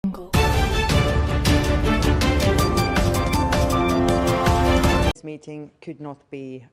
This meeting could not be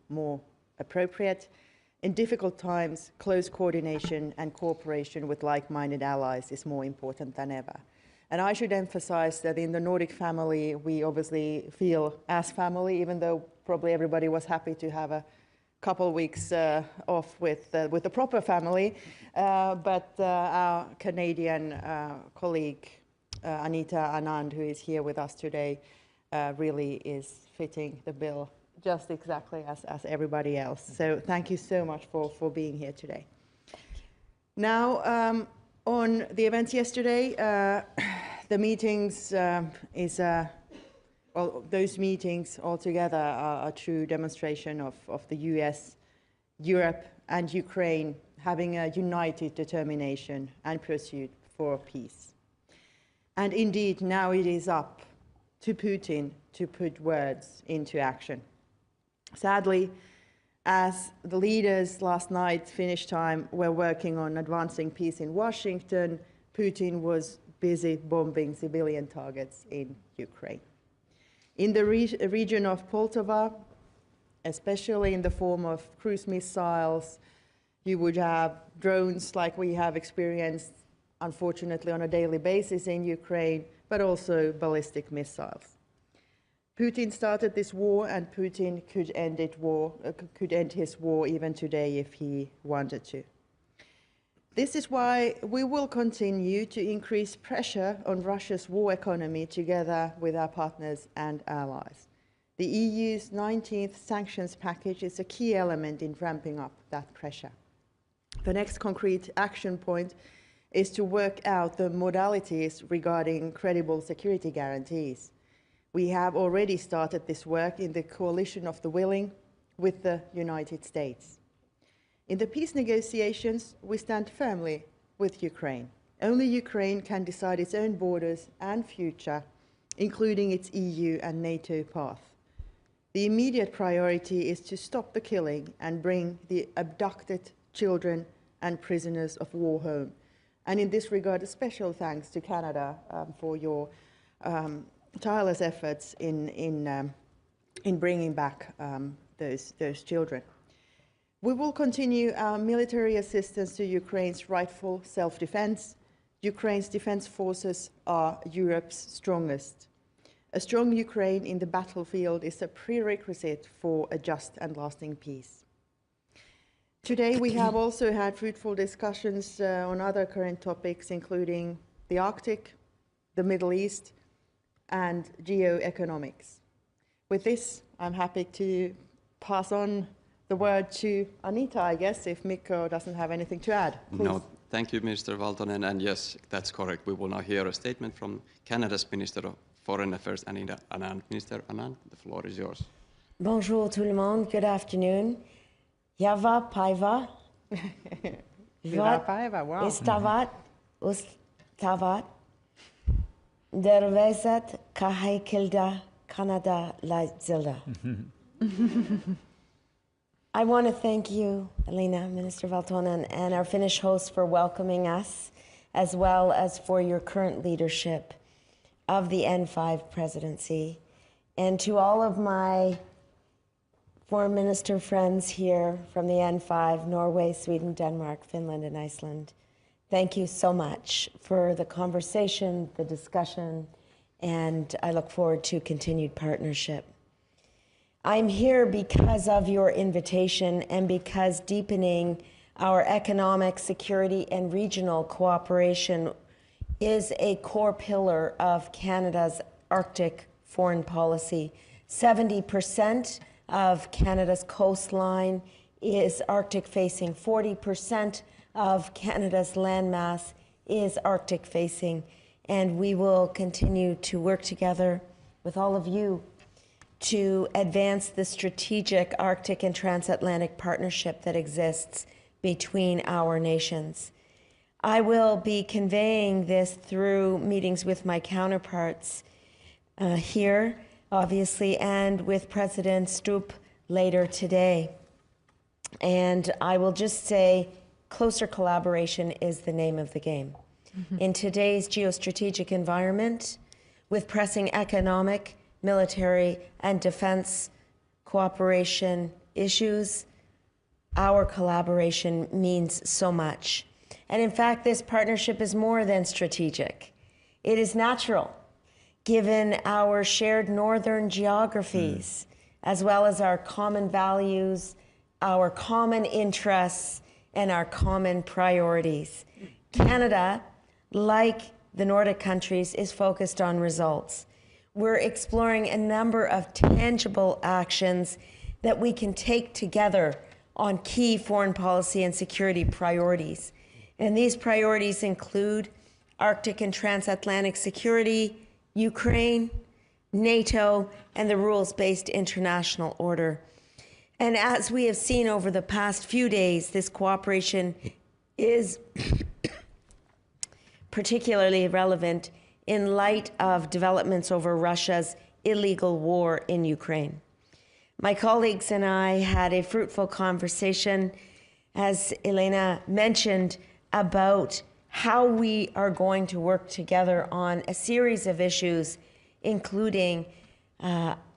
more appropriate. In difficult times, close coordination and cooperation with like-minded allies is more important than ever. And I should emphasize that in the Nordic family, we obviously feel as family, even though probably everybody was happy to have a couple of weeks off with the proper family. But our Canadian colleague, Anita Anand, who is here with us today, really is fitting the bill just exactly as everybody else. So thank you so much for being here today. Now, on the events yesterday, the meetings well, those meetings altogether are a true demonstration of the US, Europe, and Ukraine having a united determination and pursuit for peace. And indeed, now it is up to Putin to put words into action. Sadly, as the leaders last night, Finnish time, were working on advancing peace in Washington, Putin was busy bombing civilian targets in Ukraine. In the region of Poltava, especially in the form of cruise missiles, you would have drones like we have experienced, unfortunately, on a daily basis in Ukraine, but also ballistic missiles. Putin started this war, and Putin could end his war even today if he wanted to. This is why we will continue to increase pressure on Russia's war economy together with our partners and allies. The EU's 19th sanctions package is a key element in ramping up that pressure. The next concrete action point is to work out the modalities regarding credible security guarantees. We have already started this work in the coalition of the willing with the United States. In the peace negotiations, we stand firmly with Ukraine. Only Ukraine can decide its own borders and future, including its EU and NATO path. The immediate priority is to stop the killing and bring the abducted children and prisoners of war home. And in this regard, a special thanks to Canada for your tireless efforts in bringing back those children. We will continue our military assistance to Ukraine's rightful self-defense. Ukraine's defense forces are Europe's strongest. A strong Ukraine in the battlefield is a prerequisite for a just and lasting peace. Today, we have also had fruitful discussions on other current topics, including the Arctic, the Middle East, and geoeconomics. With this, I'm happy to pass on the word to Anita, I guess, if Mikko doesn't have anything to add. Please. No, thank you, Minister Valtonen, and yes, that's correct. We will now hear a statement from Canada's Minister of Foreign Affairs, Anita Anand. Minister Anand, the floor is yours. Bonjour tout le monde, good afternoon. Yava Paiva. Yava Paiva, wow. Istavat, Ustavat. Dervezet Kahaikilda Canada Zilda. I want to thank you, Elina, Minister Valtonen, and our Finnish hosts for welcoming us, as well as for your current leadership of the N5 presidency. And to all of my foreign minister friends here from the N5, Norway, Sweden, Denmark, Finland, and Iceland, thank you so much for the conversation, the discussion, and I look forward to continued partnership. I'm here because of your invitation and because deepening our economic, security, and regional cooperation is a core pillar of Canada's Arctic foreign policy. 70% of Canada's coastline is Arctic facing. 40% of Canada's landmass is Arctic facing. And we will continue to work together with all of you to advance the strategic Arctic and transatlantic partnership that exists between our nations. I will be conveying this through meetings with my counterparts here, obviously, and with President Stubb later today. And I will just say, closer collaboration is the name of the game. in today's geostrategic environment, with pressing economic, military, and defense cooperation issues, our collaboration means so much. And in fact, this partnership is more than strategic. It is natural, given our shared northern geographies, as well as our common values, our common interests, and our common priorities. Canada, like the Nordic countries, is focused on results. We're exploring a number of tangible actions that we can take together on key foreign policy and security priorities. And these priorities include Arctic and transatlantic security, Ukraine, NATO, and the rules-based international order. And as we have seen over the past few days, this cooperation is particularly relevant in light of developments over Russia's illegal war in Ukraine. My colleagues and I had a fruitful conversation, as Elena mentioned, about how we are going to work together on a series of issues, including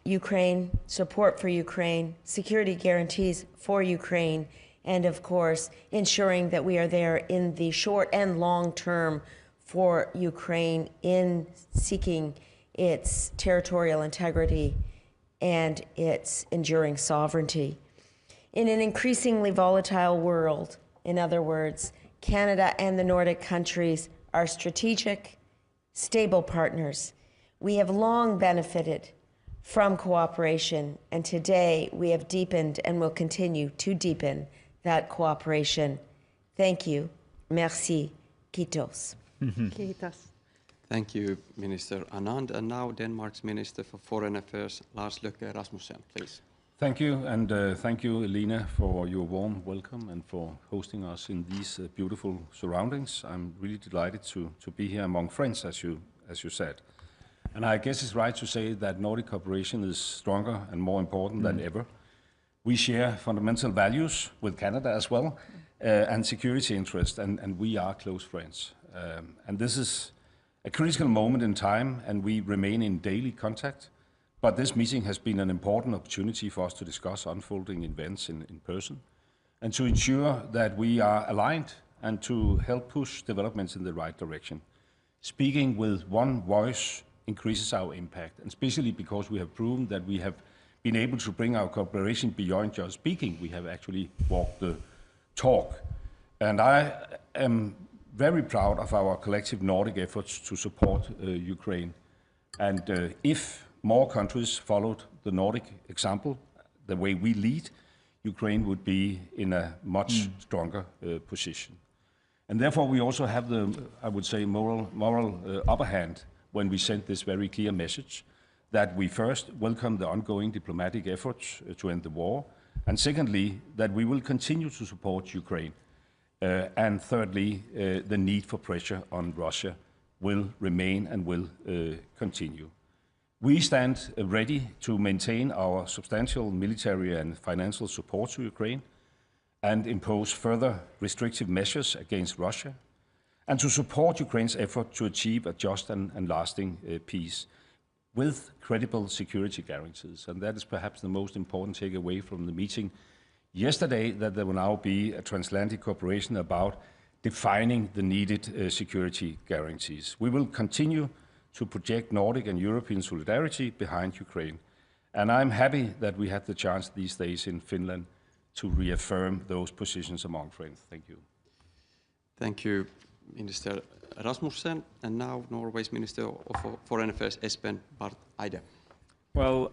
Ukraine, support for Ukraine, security guarantees for Ukraine, and of course, ensuring that we are there in the short and long term for Ukraine in seeking its territorial integrity and its enduring sovereignty. In an increasingly volatile world, in other words, Canada and the Nordic countries are strategic, stable partners. We have long benefited from cooperation, and today we have deepened and will continue to deepen that cooperation. Thank you. Merci. Kiitos. Kiitos. Thank you, Minister Anand. And now Denmark's Minister for Foreign Affairs, Lars Løkke Rasmussen, please. Thank you, and thank you, Elena, for your warm welcome and for hosting us in these beautiful surroundings. I'm really delighted to be here among friends, as you said. And I guess it's right to say that Nordic cooperation is stronger and more important than ever. We share fundamental values with Canada as well, and security interests, and we are close friends. And this is a critical moment in time, and we remain in daily contact. But this meeting has been an important opportunity for us to discuss unfolding events in person, and to ensure that we are aligned and to help push developments in the right direction. Speaking with one voice increases our impact, and especially because we have proven that we have been able to bring our cooperation beyond just speaking. We have actually walked the talk. And I am very proud of our collective Nordic efforts to support Ukraine. And if more countries followed the Nordic example, the way we lead, Ukraine would be in a much stronger position. And therefore we also have the, I would say, moral upper hand when we send this very clear message that we first welcome the ongoing diplomatic efforts to end the war, and secondly, that we will continue to support Ukraine. And thirdly, the need for pressure on Russia will remain and will continue. We stand ready to maintain our substantial military and financial support to Ukraine and impose further restrictive measures against Russia, and to support Ukraine's effort to achieve a just and lasting peace with credible security guarantees. And that is perhaps the most important takeaway from the meeting yesterday, that there will now be a transatlantic cooperation about defining the needed security guarantees. We will continue to project Nordic and European solidarity behind Ukraine. And I'm happy that we had the chance these days in Finland to reaffirm those positions among friends. Thank you. Thank you, Minister Rasmussen. And now Norway's Minister of Foreign Affairs, Espen Barth Eide. Well,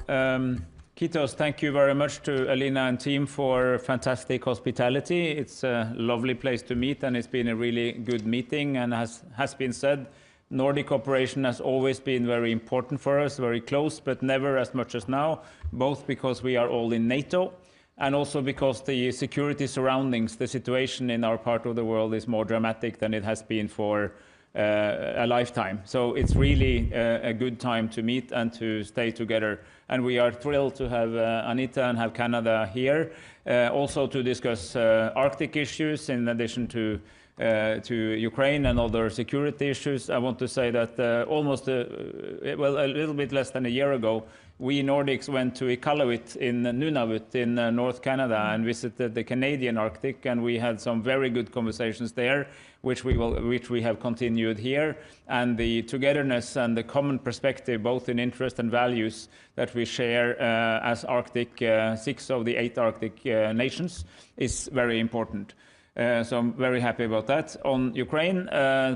Kiitos, thank you very much to Elena and team for fantastic hospitality. It's a lovely place to meet, and it's been a really good meeting. And as has been said, Nordic cooperation has always been very important for us, very close, but never as much as now, both because we are all in NATO and also because the security surroundings, the situation in our part of the world is more dramatic than it has been for a lifetime. So it's really a good time to meet and to stay together. And we are thrilled to have Anita and have Canada here, also to discuss Arctic issues in addition to to Ukraine and other security issues. I want to say that well, a little bit less than a year ago, we Nordics went to Iqaluit in Nunavut in North Canada and visited the Canadian Arctic, and we had some very good conversations there, which we have continued here. And the togetherness and the common perspective, both in interest and values, that we share as Arctic, 6 of the 8 Arctic nations, is very important. So I'm very happy about that. On Ukraine,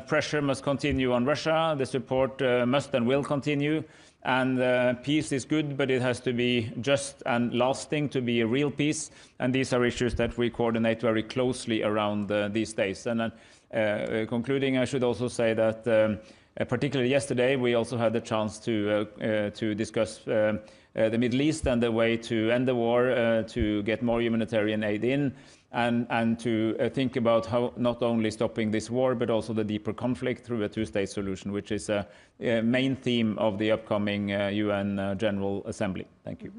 pressure must continue on Russia. The support must and will continue. And peace is good, but it has to be just and lasting to be a real peace. And these are issues that we coordinate very closely around these days. And concluding, I should also say that particularly yesterday, we also had the chance to discuss the Middle East and the way to end the war, to get more humanitarian aid in, and to think about how not only stopping this war, but also the deeper conflict through a two-state solution, which is a main theme of the upcoming UN General Assembly. Thank you.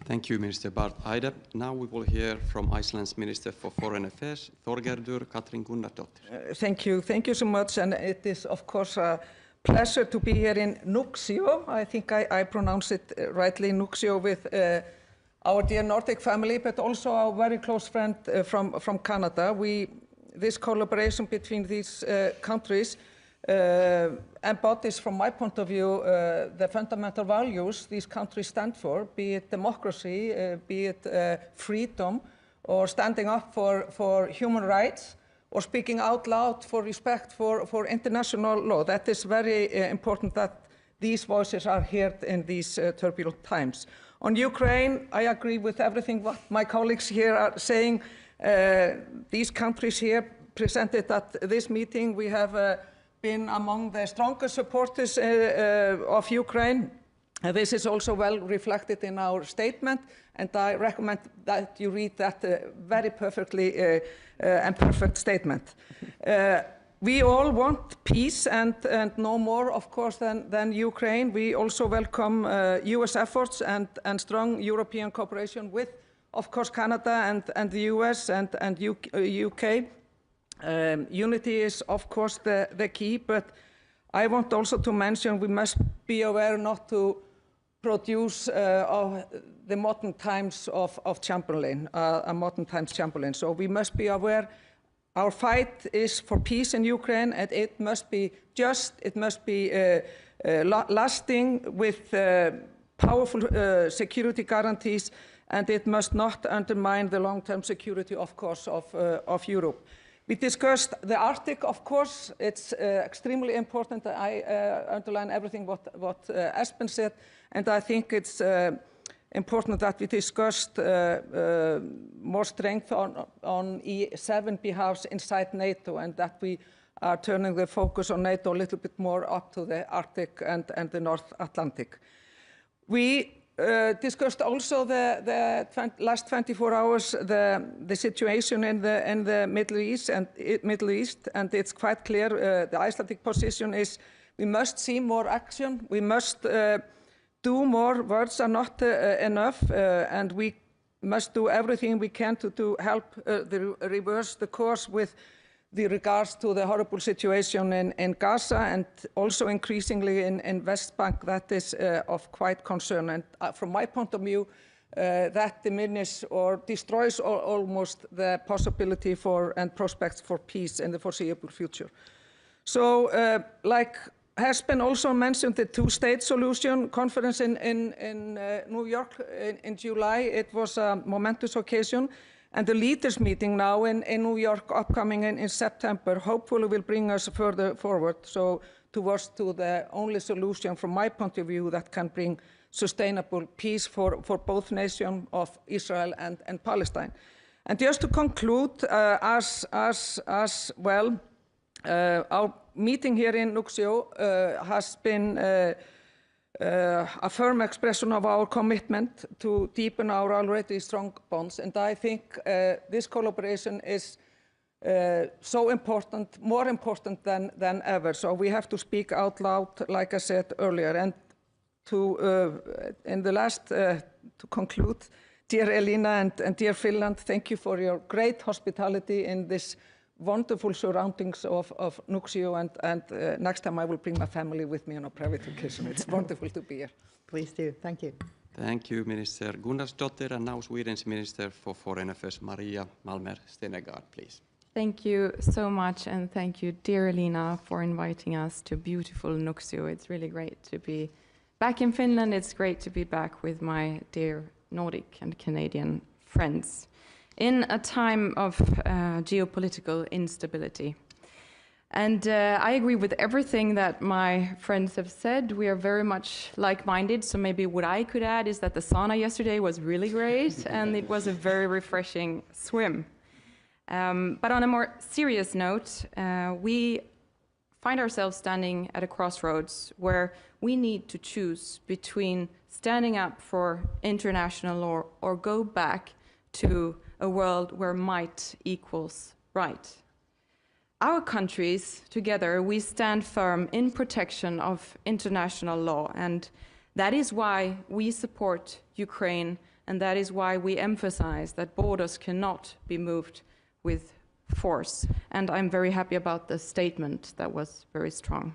Thank you, Minister Barth Eide. Now we will hear from Iceland's Minister for Foreign Affairs, Þorgerður Katrín Gunnardóttir. Thank you so much, and it is of course a pleasure to be here in Nuuksio. I think I pronounce it rightly, Nuuksio, with our dear Nordic family, but also our very close friend from Canada. This collaboration between these countries embodies, from my point of view, the fundamental values these countries stand for, be it democracy, be it freedom, or standing up for human rights, or speaking out loud for respect for international law. That is very important that these voices are heard in these turbulent times. On Ukraine, I agree with everything what my colleagues here are saying. These countries here presented at this meeting, we have been among the strongest supporters of Ukraine. This is also well reflected in our statement, and I recommend that you read that very perfectly and perfect statement. We all want peace and no more, of course, than Ukraine. We also welcome US efforts and strong European cooperation with, of course, Canada and the US and UK. Unity is, of course, the key, but I want also to mention we must be aware not to produce the modern times of Chamberlain, a modern times Chamberlain. So we must be aware our fight is for peace in Ukraine, and it must be just, it must be lasting with powerful security guarantees, and it must not undermine the long-term security, of course, of Europe. We discussed the Arctic, of course. It's extremely important. I underline everything what Espen said, and I think it's important that we discussed more strength on E7 behalves inside NATO, and that we are turning the focus on NATO a little bit more up to the Arctic and the North Atlantic. We discussed also the last 24 hours the situation in the Middle East, and it's quite clear the Icelandic position is we must see more action, we must do more. Words are not enough, and we must do everything we can to help reverse the course with regards to the horrible situation in Gaza, and also increasingly in West Bank. That is of quite concern, and from my point of view, that diminishes or destroys almost the possibility for and prospects for peace in the foreseeable future. So, like has been also mentioned, the two-state solution conference in New York in July. It was a momentous occasion, and the leaders meeting now in New York upcoming in September hopefully will bring us further forward, so towards the only solution from my point of view that can bring sustainable peace for both nations of Israel and Palestine. And just to conclude, as well, our meeting here in Nuuksio has been a firm expression of our commitment to deepen our already strong bonds, and I think this collaboration is so important, more important than ever. So we have to speak out loud, like I said earlier. And in the last, to conclude, dear Elina and dear Finland, thank you for your great hospitality in this wonderful surroundings of Nuksio, and next time I will bring my family with me on a private vacation. It's wonderful to be here. Please do. Thank you. Thank you, Minister Gunnarsdottir. And now Sweden's Minister for Foreign Affairs, Maria Malmer Stenegard, please. Thank you so much, and thank you, dear Elina, for inviting us to beautiful Nuksio. It's really great to be back in Finland. It's great to be back with my dear Nordic and Canadian friends in a time of geopolitical instability. And I agree with everything that my friends have said. We are very much like-minded, so maybe what I could add is that the sauna yesterday was really great, and it was a very refreshing swim. But on a more serious note, we find ourselves standing at a crossroads where we need to choose between standing up for international law or go back to a world where might equals right. Our countries, together, we stand firm in protection of international law, and that is why we support Ukraine, and that is why we emphasize that borders cannot be moved with force. And I'm very happy about the statement that was very strong.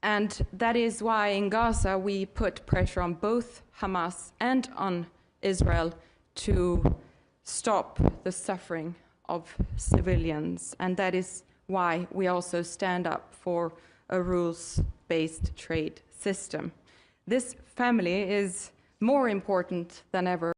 And that is why in Gaza we put pressure on both Hamas and on Israel to stop the suffering of civilians. And that is why we also stand up for a rules-based trade system. This family is more important than ever.